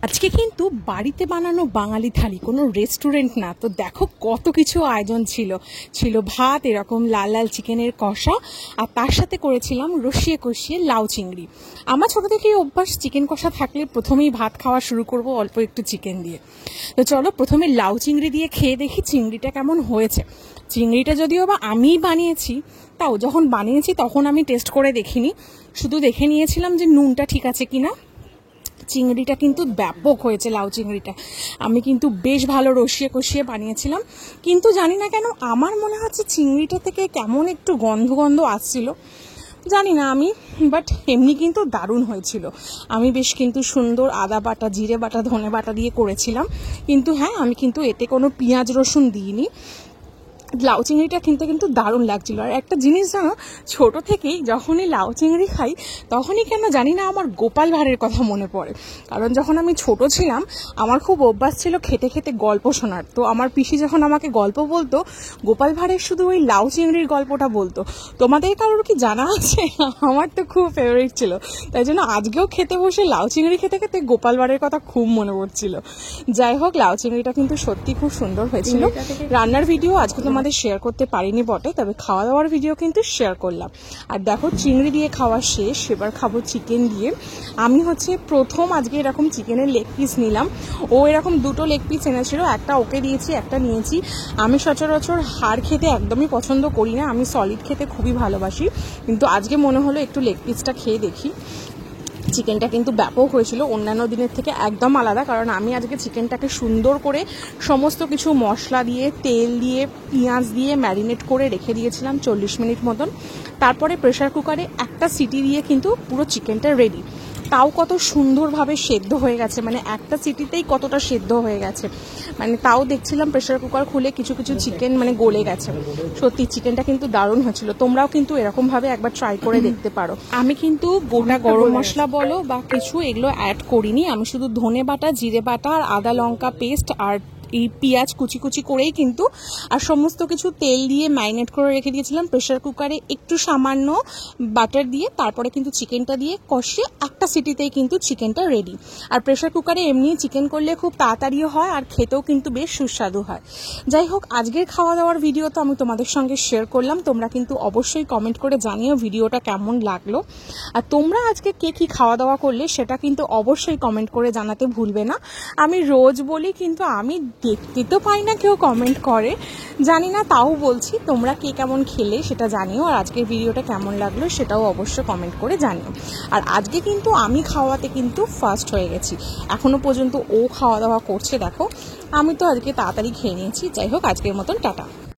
আজকে কিন্তু বাড়িতে বানানো বাঙালি থালি, কোনো রেস্টুরেন্ট না। তো দেখো কত কিছু আয়োজন ছিল। ছিল ভাত, এরকম লাল লাল চিকেনের কষা, আর তার সাথে করেছিলাম রসিয়ে কষিয়ে লাউ চিংড়ি। আমার ছোটো থেকেই অভ্যাস, চিকেন কষা থাকলে প্রথমেই ভাত খাওয়া শুরু করব অল্প একটু চিকেন দিয়ে। তো চলো প্রথমে লাউ চিংড়ি দিয়ে খেয়ে দেখি চিংড়িটা কেমন হয়েছে। চিংড়িটা যদিও বা আমিই বানিয়েছি, তাও যখন বানিয়েছি তখন আমি টেস্ট করে দেখিনি, শুধু দেখে নিয়েছিলাম যে নুনটা ঠিক আছে কিনা। চিংড়িটা কিন্তু ব্যাপক হয়েছে, লাউ চিংড়িটা আমি কিন্তু বেশ ভালো রসিয়ে কষিয়ে বানিয়েছিলাম। কিন্তু জানি না কেন আমার মনে হচ্ছে চিংড়িটা থেকে কেমন একটু গন্ধ গন্ধ আসছিল, জানি না আমি, বাট এমনি কিন্তু দারুণ হয়েছিল। আমি বেশ কিন্তু সুন্দর আদা বাটা, জিরে বাটা, ধনে বাটা দিয়ে করেছিলাম। কিন্তু হ্যাঁ, আমি কিন্তু এতে কোনো পেঁয়াজ রসুন দিইনি। লাউ চিংড়িটা কিন্তু দারুণ লাগছিল। আর একটা জিনিস জানো, ছোট থেকেই যখনই লাউ চিংড়ি খাই তখনই কেন জানি না আমার গোপাল ভাঁড়ের কথা মনে পড়ে। কারণ যখন আমি ছোট ছিলাম আমার খুব অভ্যাস ছিল খেতে খেতে গল্প শোনার। তো আমার পিসি যখন আমাকে গল্প বলতো, গোপাল ভাঁড়ের শুধু ওই লাউ চিংড়ির গল্পটা বলতো। তোমাদের কারোর কি জানা আছে? আমার তো খুব ফেভারিট ছিল, তাই জন্য আজকেও খেতে বসে লাউ চিংড়ি খেতে খেতে গোপাল ভাঁড়ের কথা খুব মনে পড়ছিল। যাই হোক, লাউ চিংড়িটা কিন্তু সত্যি খুব সুন্দর হয়েছিল। রান্নার ভিডিও আজকে তোমাদের শেয়ার করতে পারিনি বটে, তবে খাওয়া দাওয়ার ভিডিও কিন্তু শেয়ার করলাম। আর দেখো চিংড়ি দিয়ে খাওয়া শেষ, এবার খাবো চিকেন দিয়ে। আমি প্রথম আজকে এরকম চিকেনের লেগ পিস নিলাম। ও এরকম দুটো লেগ পিস এনেছিল, একটা ওকে দিয়েছি, একটা নিয়েছি। আমি সচরাচর হাড় খেতে একদমই পছন্দ করি না, আমি সলিড খেতে খুবই ভালোবাসি। কিন্তু আজকে মনে হলো একটু লেগ পিসটা খেয়ে দেখি। চিকেনটা কিন্তু ব্যাপক হয়েছিল, অন্যান্য দিনের থেকে একদম আলাদা। কারণ আমি আজকে চিকেনটাকে সুন্দর করে সমস্ত কিছু মশলা দিয়ে, তেল দিয়ে, পেঁয়াজ দিয়ে ম্যারিনেট করে রেখে দিয়েছিলাম 40 মিনিট মতন। তারপরে প্রেশার কুকারে একটা সিটি দিয়ে কিন্তু পুরো চিকেনটা রেডি। তাও কত সুন্দরভাবে সেদ্ধ হয়ে গেছে, মানে একটা সিটিতেই কতটা সেদ্ধ হয়ে গেছে। মানে তাও দেখছিলাম প্রেশার কুকার খুলে কিছু কিছু চিকেন মানে গলে গেছে। সত্যি চিকেনটা কিন্তু দারুণ হয়েছিল। তোমরাও কিন্তু এরকমভাবে একবার ট্রাই করে দেখতে পারো। আমি কিন্তু গোটা গরম মশলা বলো বা কিছু এগুলো অ্যাড করিনি, আমি শুধু ধনে বাটা, জিরে বাটা আর আদা লঙ্কা পেস্ট আর এই পেঁয়াজ কুচি কুচি করেই কিন্তু, আর সমস্ত কিছু তেল দিয়ে ম্যারিনেট করে রেখে দিয়েছিলাম প্রেশার কুকারে, একটু সামান্য বাটার দিয়ে। তারপরে কিন্তু চিকেনটা দিয়ে কষিয়ে একটা সিটিতেই কিন্তু চিকেনটা রেডি। আর প্রেশার কুকারে এমনি চিকেন করলে খুব তাড়াতাড়িও হয় আর খেতেও কিন্তু বেশ সুস্বাদু হয়। যাই হোক, আজকের খাওয়া দাওয়ার ভিডিও তো আমি তোমাদের সঙ্গে শেয়ার করলাম। তোমরা কিন্তু অবশ্যই কমেন্ট করে জানিও ভিডিওটা কেমন লাগলো। আর তোমরা আজকে কে কী খাওয়া দাওয়া করলে সেটা কিন্তু অবশ্যই কমেন্ট করে জানাতে ভুলবে না। আমি রোজ বলি, কিন্তু আমি দেখতে তো পাই না কেউ কমেন্ট করে, জানি না, তাও বলছি তোমরা কে কেমন খেলে সেটা জানিও। আর আজকের ভিডিওটা কেমন লাগলো সেটাও অবশ্যই কমেন্ট করে জানিও। আর আজকে কিন্তু আমি খাওয়াতে কিন্তু ফার্স্ট হয়ে গেছি, এখনো পর্যন্ত ও খাওয়া দাওয়া করছে। দেখো আমি তো আজকে তাড়াতাড়ি খেয়ে নিয়েছি। যাই হোক, আজকের মতন টাটা।